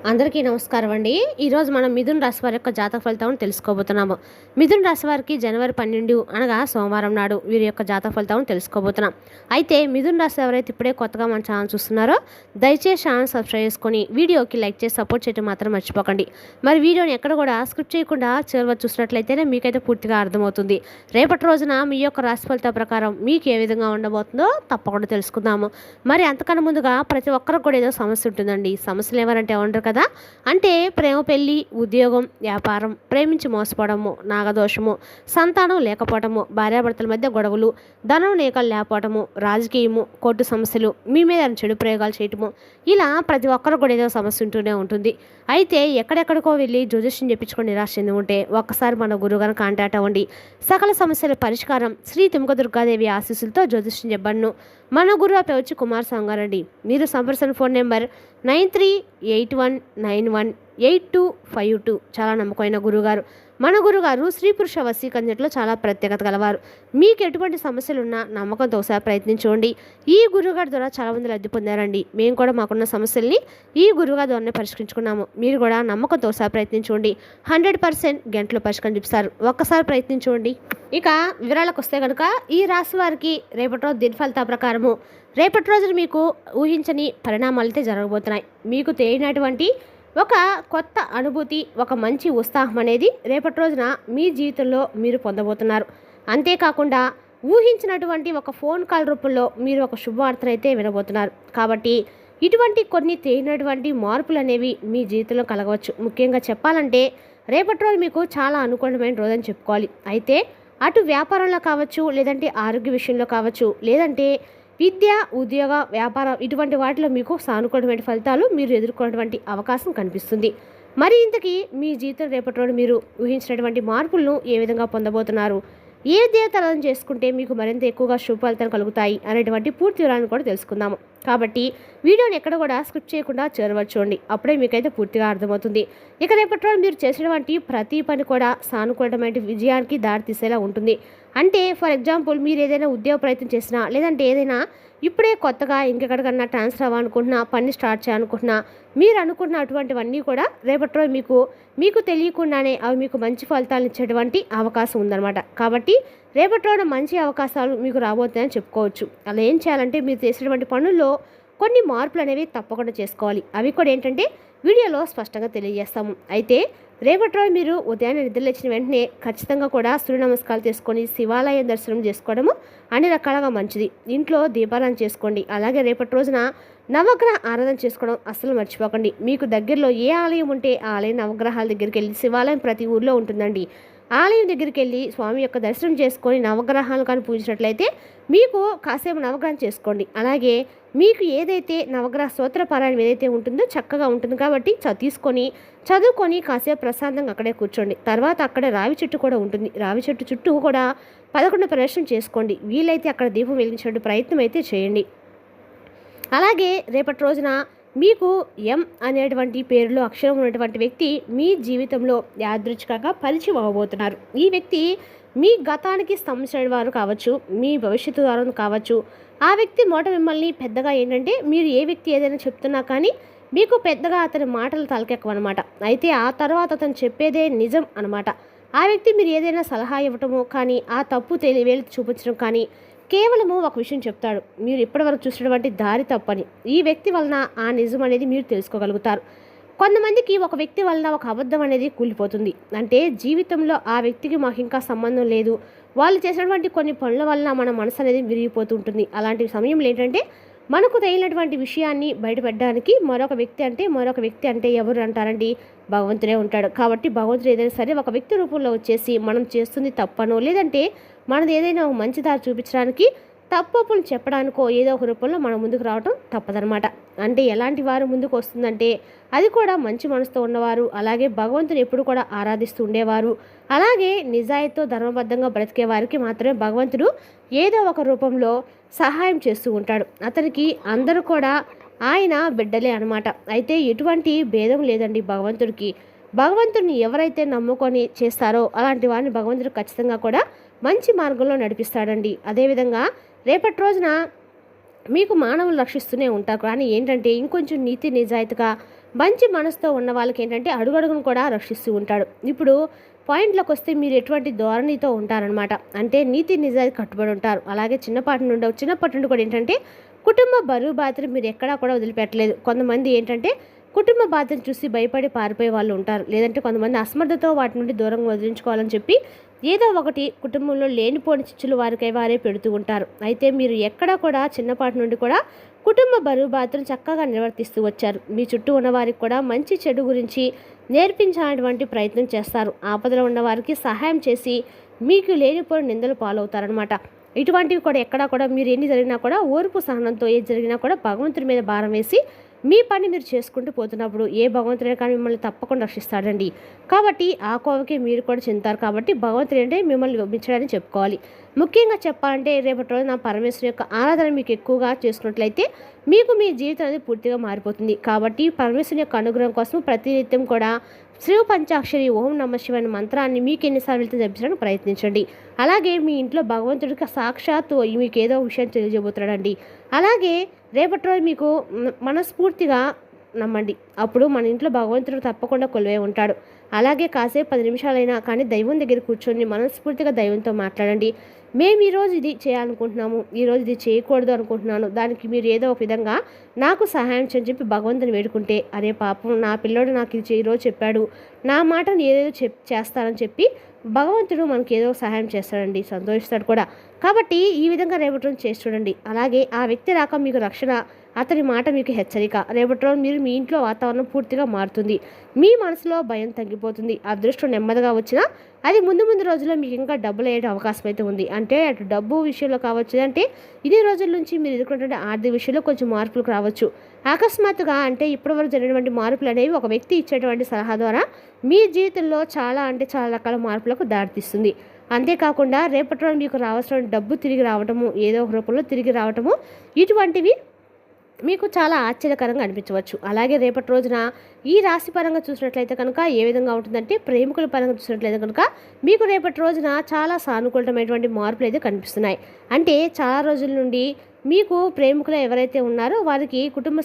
అందరికీ నమస్కారం అండి. ఈరోజు మనం మిథున్ రాశి వారి యొక్క జాతక ఫలితాలను తెలుసుకోబోతున్నాము. మిథున్ రాశి వారికి జనవరి 12 అనగా సోమవారం నాడు వీరి యొక్క జాతక ఫలితాలను తెలుసుకోబోతున్నాం. అయితే మిథున్ రాశి ఎవరైతే ఇప్పుడే కొత్తగా మన ఛానల్ చూస్తున్నారో దయచేసి ఛానల్ సబ్స్క్రైబ్ చేసుకొని వీడియోకి లైక్ చేసి సపోర్ట్ చేయడం మాత్రం మర్చిపోకండి. మరి వీడియోని ఎక్కడ కూడా స్క్రిప్ట్ చేయకుండా చివరి చూసినట్లయితేనే మీకైతే పూర్తిగా అర్థమవుతుంది. రేపటి రోజున మీ యొక్క రాశి ఫలితాల ప్రకారం మీకు ఏ విధంగా ఉండబోతుందో తప్పకుండా తెలుసుకుందాము. మరి అంతకన్నా ముందుగా ప్రతి ఒక్కరికి కూడా ఏదో సమస్య ఉంటుందండి. సమస్యలు ఎవరంటే ఉండరు కదా. అంటే ప్రేమ, పెళ్లి, ఉద్యోగం, వ్యాపారం, ప్రేమించి మోసపోవడము, నాగదోషము, సంతానం లేకపోవడము, భార్యాభర్తల మధ్య గొడవలు, ధనం లేకలు లేకపోవడము, రాజకీయము, కోర్టు సమస్యలు, మీ మీద చెడు ప్రయోగాలు చేయటము, ఇలా ప్రతి ఒక్కరు కూడా ఏదో సమస్య ఉంటూనే ఉంటుంది. అయితే ఎక్కడెక్కడికో వెళ్ళి జ్యోతిష్యం చెప్పించుకొని నిరాశ చెంది ఉంటే ఒక్కసారి మన గురువుగారిని కాంటాక్ట్ అవ్వండి. సకల సమస్యల పరిష్కారం శ్రీ తుమ్మక దుర్గాదేవి ఆశీస్సులతో జ్యోతిష్యం చెప్పను. మన గురువు పేరు కుమార్ సంగారెడ్డి. మీరు సంప్రదించిన ఫోన్ నెంబర్ 9381918252. చాలా నమ్మకమైన గురుగారు. మన గురుగారు స్త్రీ పురుష వశీకరణలో చాలా ప్రత్యేకత గలవారు. మీకు ఎటువంటి సమస్యలున్నా నమ్మకంతో ఒకసారి ప్రయత్నించండి. ఈ గురుగారి ద్వారా చాలా మంది లబ్ధి పొందారండి. మేము కూడా మాకున్న సమస్యల్ని ఈ గురుగారి ద్వారానే పరిష్కరించుకున్నాము. మీరు కూడా నమ్మకంతో ఒకసారి ప్రయత్నించండి. 100% గంటలో పరిష్కారం చూపిస్తారు. ఒక్కసారి ప్రయత్నించండి. ఇక వివరాలకు వస్తే కనుక ఈ రాశి వారికి రేపటి రోజు దిన ఫలితాల ప్రకారము రేపటి రోజున మీకు ఊహించని పరిణామాలు అయితే జరగబోతున్నాయి. మీకు తెలియనటువంటి ఒక కొత్త అనుభూతి, ఒక మంచి ఉత్సాహం అనేది రేపటి రోజున మీ జీవితంలో మీరు పొందబోతున్నారు. అంతేకాకుండా ఊహించినటువంటి ఒక ఫోన్ కాల్ రూపంలో మీరు ఒక శుభవార్తను అయితే వినబోతున్నారు. కాబట్టి ఇటువంటి కొన్ని తెలియనటువంటి మార్పులు అనేవి మీ జీవితంలో కలగవచ్చు. ముఖ్యంగా చెప్పాలంటే రేపటి రోజు మీకు చాలా అనుకూలమైన రోజని చెప్పుకోవాలి. అయితే అటు వ్యాపారంలో కావచ్చు, లేదంటే ఆరోగ్య విషయంలో కావచ్చు, లేదంటే విద్య, ఉద్యోగ, వ్యాపారం ఇటువంటి వాటిలో మీకు సానుకూలమైన ఫలితాలు మీరు ఎదుర్కొనేటువంటి అవకాశం కనిపిస్తుంది. మరి ఇంతకీ మీ జీవితం రేపటి రోజు మీరు ఊహించినటువంటి మార్పులను ఏ విధంగా పొందబోతున్నారు, ఏ దేవతలను చేసుకుంటే మీకు మరింత ఎక్కువగా శుభ ఫలితాలు కలుగుతాయి అనేటువంటి పూర్తి వివరాలను కూడా తెలుసుకుందాము. కాబట్టి వీడియోని ఎక్కడ కూడా స్క్రిప్ట్ చేయకుండా చేరవచ్చుండి. అప్పుడే మీకైతే పూర్తిగా అర్థమవుతుంది. ఇక రేపటి రోజు మీరు చేసినటువంటి ప్రతి పని కూడా సానుకూలమైన విజయానికి దారి తీసేలా ఉంటుంది. అంటే ఫర్ ఎగ్జాంపుల్ మీరు ఏదైనా ఉద్యోగ ప్రయత్నం చేసినా, లేదంటే ఏదైనా ఇప్పుడే కొత్తగా ఇంకెక్కడికన్నా ట్రాన్స్ఫర్ అవ్వాలనుకుంటున్నా, పని స్టార్ట్ చేయాలనుకుంటున్నా, మీరు అనుకున్న అటువంటివన్నీ కూడా రేపటి రోజు మీకు తెలియకుండానే అవి మీకు మంచి ఫలితాలు ఇచ్చేటువంటి అవకాశం ఉందన్నమాట. కాబట్టి రేపటి రోజున మంచి అవకాశాలు మీకు రాబోతున్నాయని చెప్పుకోవచ్చు. అలా ఏం చేయాలంటే మీరు చేసేటువంటి పనుల్లో కొన్ని మార్పులు అనేవి తప్పకుండా చేసుకోవాలి. అవి కూడా ఏంటంటే వీడియోలో స్పష్టంగా తెలియజేస్తాము. అయితే రేపటి రోజు మీరు ఉదయాన్నే నిద్రలేచిన వెంటనే ఖచ్చితంగా కూడా సూర్య నమస్కారాలు చేసుకొని శివాలయం దర్శనం చేసుకోవడము అన్ని రకాలుగా మంచిది. ఇంట్లో దీపారాధన చేసుకోండి. అలాగే రేపటి రోజున నవగ్రహ ఆరాధన చేసుకోవడం అస్సలు మర్చిపోకండి. మీకు దగ్గరలో ఏ ఆలయం ఉంటే ఆ ఆలయం నవగ్రహాల దగ్గరికి వెళ్ళి, శివాలయం ప్రతి ఊర్లో ఉంటుందండి, ఆలయం దగ్గరికి వెళ్ళి స్వామి యొక్క దర్శనం చేసుకొని నవగ్రహాలు కానీ పూజించినట్లయితే మీకు కాసేపు నవగ్రహం చేసుకోండి. అలాగే మీకు ఏదైతే నవగ్రహ స్తోత్రపారాయణం ఏదైతే ఉంటుందో చక్కగా ఉంటుంది కాబట్టి తీసుకొని చదువుకొని కాసేపు ప్రశాంతంగా అక్కడే కూర్చోండి. తర్వాత అక్కడ రావి చెట్టు కూడా ఉంటుంది. రావి చెట్టు చుట్టూ కూడా 11 ప్రదక్షిణ చేసుకోండి. వీలైతే అక్కడ దీపం వెలిగించే ప్రయత్నం అయితే చేయండి. అలాగే రేపటి రోజున మీకు ఎం అనేటువంటి పేరులో అక్షరం ఉన్నటువంటి వ్యక్తి మీ జీవితంలో యాదృచ్ఛికంగా పరిచయం అవ్వబోతున్నారు. ఈ వ్యక్తి మీ గతానికి సంబంధించిన వారు కావచ్చు, మీ భవిష్యత్తు ద్వారా కావచ్చు. ఆ వ్యక్తి మాట మిమ్మల్ని పెద్దగా ఏంటంటే మీరు ఏ వ్యక్తి ఏదైనా చెప్తున్నా కానీ మీకు పెద్దగా అతని మాటలు తలకెక్కవన్నమాట. అయితే ఆ తర్వాత అతను చెప్పేదే నిజం అనమాట. ఆ వ్యక్తి మీరు ఏదైనా సలహా ఇవ్వటము కానీ ఆ తప్పు వేలు చూపించడం కానీ కేవలము ఒక విషయం చెప్తాడు. మీరు ఇప్పటివరకు చూసినటువంటి దారి తప్పని ఈ వ్యక్తి వలన ఆ నిజం అనేది మీరు తెలుసుకోగలుగుతారు. కొంతమందికి ఒక వ్యక్తి వలన ఒక అబద్ధం అనేది కూలిపోతుంది. అంటే జీవితంలో ఆ వ్యక్తికి మాకు ఇంకా సంబంధం లేదు, వాళ్ళు చేసినటువంటి కొన్ని పనుల వలన మన మనసు అనేది విరిగిపోతూ ఉంటుంది. అలాంటి సమయంలో ఏంటంటే మనకు తగిలినటువంటి విషయాన్ని బయటపెట్టడానికి మరొక వ్యక్తి అంటే ఎవరు అంటారండి? భగవంతుడే ఉంటాడు. కాబట్టి భగవంతుడు ఏదైనా సరే ఒక వ్యక్తి రూపంలో వచ్చేసి మనం చేస్తుంది తప్పనో, లేదంటే మనది ఏదైనా ఒక మంచి దారి చూపించడానికి తప్పులు చెప్పడానికో ఏదో ఒక రూపంలో మనం ముందుకు రావడం తప్పదనమాట. అంటే ఎలాంటి వారు ముందుకు వస్తుందంటే అది కూడా మంచి మనసుతో ఉన్నవారు, అలాగే భగవంతుని ఎప్పుడు కూడా ఆరాధిస్తూ ఉండేవారు, అలాగే నిజాయితీతో ధర్మబద్ధంగా బ్రతికే వారికి మాత్రమే భగవంతుడు ఏదో ఒక రూపంలో సహాయం చేస్తూ ఉంటాడు. అతనికి అందరూ కూడా ఆయన బిడ్డలే అనమాట. అయితే ఎటువంటి భేదం లేదండి భగవంతుడికి. భగవంతుడిని ఎవరైతే నమ్ముకొని చేస్తారో అలాంటి వారిని భగవంతుడు ఖచ్చితంగా కూడా మంచి మార్గంలో నడిపిస్తాడండి. అదేవిధంగా రేపటి రోజున మీకు మానవులు రక్షిస్తూనే ఉంటారు. కానీ ఏంటంటే ఇంకొంచెం నీతి నిజాయితీగా మంచి మనసుతో ఉన్న వాళ్ళకి ఏంటంటే అడుగడుగును కూడా రక్షిస్తూ ఉంటాడు. ఇప్పుడు పాయింట్లోకి వస్తే మీరు ఎటువంటి ధోరణితో ఉంటారనమాట అంటే నీతి నిజాయితీ కట్టుబడి ఉంటారు. అలాగే చిన్నప్పటి నుండి కూడా ఏంటంటే కుటుంబ బరువు బాధ్యతలు మీరు ఎక్కడా కూడా వదిలిపెట్టలేదు. కొంతమంది ఏంటంటే కుటుంబ బాధ్యతను చూసి భయపడి పారిపోయే వాళ్ళు ఉంటారు. లేదంటే కొంతమంది అసమర్థతో వాటి నుండి దూరంగా వదిలించుకోవాలని చెప్పి ఏదో ఒకటి కుటుంబంలో లేనిపోని చిచ్చులు వారే పెడుతూ ఉంటారు. అయితే మీరు ఎక్కడా కూడా చిన్నపాటి నుండి కూడా కుటుంబ బరువు బాధ్యతను చక్కగా నిర్వర్తిస్తూ వచ్చారు. మీ చుట్టూ ఉన్నవారికి కూడా మంచి చెడు గురించి నేర్పించాలనేటువంటి ప్రయత్నం చేస్తారు. ఆపదలో ఉన్నవారికి సహాయం చేసి మీకు లేనిపోని నిందలు పాలవుతారనమాట. ఇటువంటివి కూడా ఎక్కడా కూడా మీరు ఎన్ని జరిగినా కూడా ఓర్పు సహనంతో ఏది జరిగినా కూడా భగవంతుడి మీద భారం వేసి మీ పని మీరు చేసుకుంటూ పోతున్నప్పుడు ఏ భగవంతుడే కానీ మిమ్మల్ని తప్పకుండా రక్షిస్తాడండి. కాబట్టి ఆ కోవకే మీరు కూడా చెందుతారు. కాబట్టి భగవంతుడు అంటే మిమ్మల్ని పంపించడాన్ని చెప్పుకోవాలి. ముఖ్యంగా చెప్పాలంటే రేపటి రోజు నా పరమేశ్వరు యొక్క ఆరాధన మీకు ఎక్కువగా చేసుకున్నట్లయితే మీకు మీ జీవితం అనేది పూర్తిగా మారిపోతుంది. కాబట్టి పరమేశ్వరుని యొక్క అనుగ్రహం కోసం ప్రతినిత్యం కూడా శివ పంచాక్షరి ఓం నమ శివ అనే మంత్రాన్ని మీకు ఎన్నిసార్లు వెళ్తే జపించడానికి ప్రయత్నించండి. అలాగే మీ ఇంట్లో భగవంతుడికి సాక్షాత్తు మీకు ఏదో విషయం తెలియజేయబోతున్నాడండి. అలాగే రేపటి రోజు మీకు మనస్ఫూర్తిగా నమ్మండి. అప్పుడు మన ఇంట్లో భగవంతుడు తప్పకుండా కొలువై ఉంటాడు. అలాగే కాసేపు 10 నిమిషాలైనా కానీ దైవం దగ్గర కూర్చొని మనస్ఫూర్తిగా దైవంతో మాట్లాడండి. మేము ఈరోజు ఇది చేయాలనుకుంటున్నాము, ఈరోజు ఇది చేయకూడదు అనుకుంటున్నాను, దానికి మీరు ఏదో ఒక విధంగా నాకు సహాయం చేయని చెప్పి భగవంతుని వేడుకుంటే అరే పాపం నా పిల్లోడు నాకు ఇది ఈరోజు చెప్పాడు, నా మాటను ఏదేదో చేస్తానని చెప్పి భగవంతుడు మనకి ఏదో సహాయం చేస్తాడండి, సంతోషిస్తాడు కూడా. కాబట్టి ఈ విధంగా రేపటి రోజు చేసి చూడండి. అలాగే ఆ వ్యక్తి రాక మీకు రక్షణ, అతని మాట మీకు హెచ్చరిక. రేపటి రోజు మీరు మీ ఇంట్లో వాతావరణం పూర్తిగా మారుతుంది. మీ మనసులో భయం తగ్గిపోతుంది. అదృష్టం నెమ్మదిగా వచ్చినా అది ముందు రోజుల్లో మీకు ఇంకా డబ్బులు అయ్యే అవకాశం అయితే ఉంది. అంటే అటు డబ్బు విషయంలో కావచ్చు, అంటే ఇన్ని రోజుల నుంచి మీరు ఎదుర్కొంటే ఆర్థిక విషయంలో కొంచెం మార్పులకు రావచ్చు. అకస్మాత్తుగా అంటే ఇప్పటివరకు జరిగినటువంటి మార్పులు అనేవి ఒక వ్యక్తి ఇచ్చేటువంటి సలహా ద్వారా మీ జీవితంలో చాలా రకాల మార్పులకు దారితీస్తుంది. అంతేకాకుండా రేపటి రోజు మీకు రావాల్సిన డబ్బు తిరిగి రావటము, ఏదో ఒక రూపంలో తిరిగి రావటము, ఇటువంటివి మీకు చాలా ఆశ్చర్యకరంగా అనిపించవచ్చు. అలాగే రేపటి రోజున ఈ రాశి పరంగా చూసినట్లయితే కనుక ఏ విధంగా ఉంటుందంటే ప్రేమికుల పరంగా చూసినట్లయితే కనుక మీకు రేపటి రోజున చాలా సానుకూలమైనటువంటి మార్పులు అయితే కనిపిస్తున్నాయి. అంటే చాలా రోజుల నుండి మీకు ప్రేమికులు ఎవరైతే ఉన్నారో వారికి కుటుంబ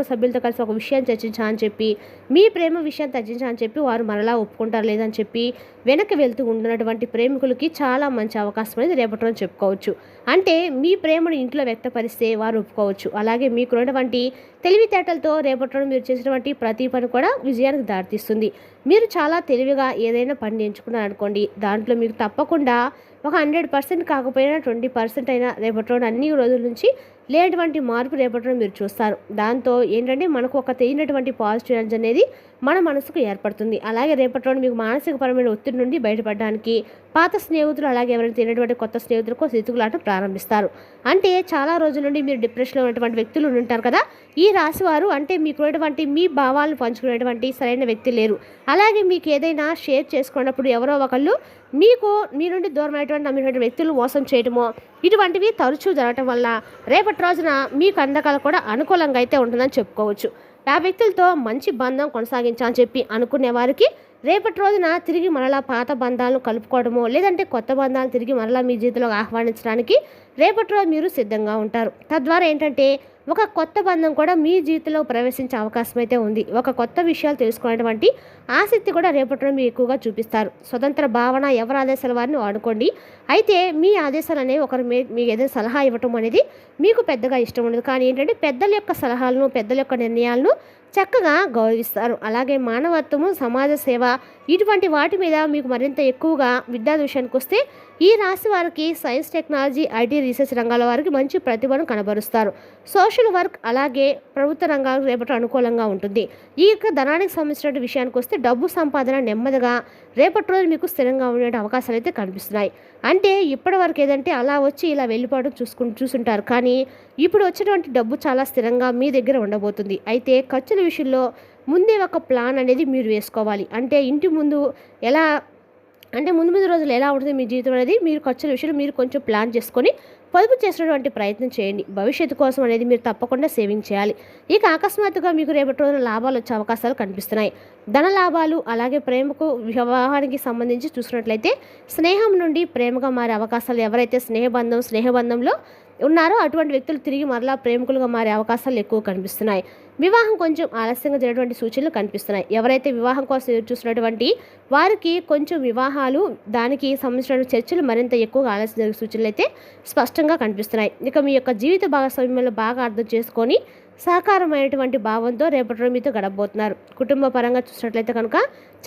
సభ్యులతో కలిసి ఒక విషయం చర్చించాలని చెప్పి మీ ప్రేమ విషయం చర్చించాలని చెప్పి వారు మరలా ఒప్పుకుంటారు లేదని చెప్పి వెనక్కి వెళ్తూ ఉంటున్నటువంటి ప్రేమికులకి చాలా మంచి అవకాశం అనేది రేపటి రోజు చెప్పుకోవచ్చు. అంటే మీ ప్రేమను ఇంట్లో వ్యక్తపరిస్తే వారు ఒప్పుకోవచ్చు. అలాగే మీకున్నటువంటి తెలివితేటలతో రేపటి రోజు మీరు చేసినటువంటి ప్రతి పని కూడా విజయానికి దారితీస్తుంది. మీరు చాలా తెలివిగా ఏదైనా పని ఎంచుకున్నారనుకోండి, దాంట్లో మీకు తప్పకుండా ఒక 100% కాకపోయినా 20% అయినా రేపటి రోజు అన్ని రోజుల నుంచి లేనటువంటి మార్పు రేపటి రోజు మీరు చూస్తారు. దాంతో ఏంటంటే మనకు ఒక తెలియనటువంటి పాజిటివ్ ఎనర్జీ అనేది మన మనసుకు ఏర్పడుతుంది. అలాగే రేపటి రోజు మీకు మానసికపరమైన ఒత్తిడి నుండి బయటపడడానికి పాత స్నేహితులు అలాగే ఎవరైనా తెలియనటువంటి కొత్త స్నేహితులకు సితుకులాట ప్రారంభిస్తారు. అంటే చాలా రోజుల నుండి మీరు డిప్రెషన్లో ఉన్నటువంటి వ్యక్తులు ఉంటారు కదా, ఈ రాశి వారు అంటే మీకున్నటువంటి మీ భావాలను పంచుకునేటువంటి సరైన వ్యక్తి లేరు. అలాగే మీకు ఏదైనా షేర్ చేసుకున్నప్పుడు ఎవరో ఒకళ్ళు మీ నుండి దూరమైనటువంటి నమ్మినటువంటి వ్యక్తులు మోసం చేయడమో ఇటువంటివి తరచూ జరగటం వల్ల రేపటి రోజున మీకు అందకాలు కూడా అనుకూలంగా అయితే ఉంటుందని చెప్పుకోవచ్చు. ఆ వ్యక్తులతో మంచి బంధం కొనసాగించాలని చెప్పి అనుకునే వారికి రేపటి రోజున తిరిగి మరలా పాత బంధాలను కలుపుకోవడమో లేదంటే కొత్త బంధాలను తిరిగి మరలా మీ జీవితంలో ఆహ్వానించడానికి రేపటి రోజు మీరు సిద్ధంగా ఉంటారు. తద్వారా ఏంటంటే ఒక కొత్త బంధం కూడా మీ జీవితంలో ప్రవేశించే అవకాశం అయితే ఉంది. ఒక కొత్త విషయాలు తెలుసుకునేటువంటి ఆసక్తి కూడా రేపటి రోజు మీరు ఎక్కువగా చూపిస్తారు. స్వతంత్ర భావన ఎవరి ఆదేశాల వారిని వాడుకోండి. అయితే మీ ఆదేశాలు అనేవి ఒకరు మీకు ఏదైనా సలహా ఇవ్వటం అనేది మీకు పెద్దగా ఇష్టం ఉండదు. కానీ ఏంటంటే పెద్దల యొక్క సలహాలను పెద్దల యొక్క నిర్ణయాలను చక్కగా గౌరవిస్తారు. అలాగే మానవత్వము, సమాజ సేవ ఇటువంటి వాటి మీద మీకు మరింత ఎక్కువగా విద్యా విషయానికి వస్తే ఈ రాశి వారికి సైన్స్, టెక్నాలజీ, ఐటీ, రీసెర్చ్ రంగాల వారికి మంచి ప్రతిభను కనబరుస్తారు. సోషల్ వర్క్ అలాగే ప్రభుత్వ రంగాలకు రేపటి అనుకూలంగా ఉంటుంది. ఈ యొక్క ధనానికి సంబంధించిన విషయానికి వస్తే డబ్బు సంపాదన నెమ్మదిగా రేపటి రోజు మీకు స్థిరంగా ఉండే అవకాశాలు అయితే కనిపిస్తున్నాయి. అంటే ఇప్పటి వరకు ఏదంటే అలా వచ్చి ఇలా వెళ్ళిపోవడం చూసుంటారు. కానీ ఇప్పుడు వచ్చినటువంటి డబ్బు చాలా స్థిరంగా మీ దగ్గర ఉండబోతుంది. అయితే ఖర్చుల విషయంలో ముందే ఒక ప్లాన్ అనేది మీరు వేసుకోవాలి. అంటే ఇంటి ముందు ఎలా అంటే ముందు రోజులు ఎలా ఉంటుంది మీ జీవితం అనేది మీరు ఖర్చుల విషయంలో మీరు కొంచెం ప్లాన్ చేసుకొని పొదుపు చేసినటువంటి ప్రయత్నం చేయండి. భవిష్యత్తు కోసం అనేది మీరు తప్పకుండా సేవింగ్ చేయాలి. ఇక అకస్మాత్తుగా మీకు రేపటి రోజున లాభాలు వచ్చే అవకాశాలు కనిపిస్తున్నాయి. ధన లాభాలు అలాగే ప్రేమకు వివాహానికి సంబంధించి చూసినట్లయితే స్నేహం నుండి ప్రేమగా మారే అవకాశాలు, ఎవరైతే స్నేహబంధంలో ఉన్నారో అటువంటి వ్యక్తులు తిరిగి మరలా ప్రేమికులుగా మారే అవకాశాలు ఎక్కువ కనిపిస్తున్నాయి. వివాహం కొంచెం ఆలస్యంగా జరిగేటువంటి సూచనలు కనిపిస్తున్నాయి. ఎవరైతే వివాహం కోసం ఎదురు చూస్తున్నటువంటి వారికి కొంచెం వివాహాలు దానికి సంబంధించిన చర్చలు మరింత ఎక్కువగా ఆలస్యం జరిగే సూచనలు అయితే స్పష్టంగా కనిపిస్తున్నాయి. ఇక మీ యొక్క జీవిత భాగస్వామ్యంలో బాగా అర్థం చేసుకొని సహకారమైనటువంటి భావంతో రేపటి రోజు మీతో గడపబోతున్నారు. కుటుంబ పరంగా చూసినట్లయితే కనుక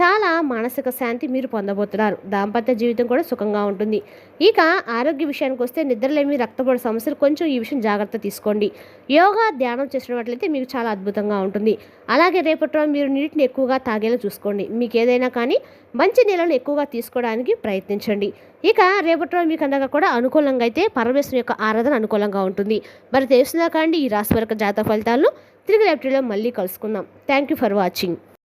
చాలా మానసిక శాంతి మీరు పొందబోతున్నారు. దాంపత్య జీవితం కూడా సుఖంగా ఉంటుంది. ఇక ఆరోగ్య విషయానికి వస్తే నిద్రలేమి, రక్తపోటు సమస్యలు కొంచెం ఈ విషయం జాగ్రత్త తీసుకోండి. యోగా, ధ్యానం చేసినట్లయితే మీకు చాలా అద్భుతంగా ఉంటుంది. అలాగే రేపటి రోజు మీరు నీటిని ఎక్కువగా తాగేలా చూసుకోండి. మీకు ఏదైనా కానీ మంచి నీళ్ళను ఎక్కువగా తీసుకోవడానికి ప్రయత్నించండి. ఇక రేపటి రోజు మీకు అందగా కూడా అనుకూలంగా అయితే పరమేశ్వరుని యొక్క ఆరాధన అనుకూలంగా ఉంటుంది. మరి తెలుసుదా కండి ఈ రాశి వరకు జాతక ఫలితాలను తిరిగి రేపటిలో మళ్ళీ కలుసుకుందాం. Thank you for watching.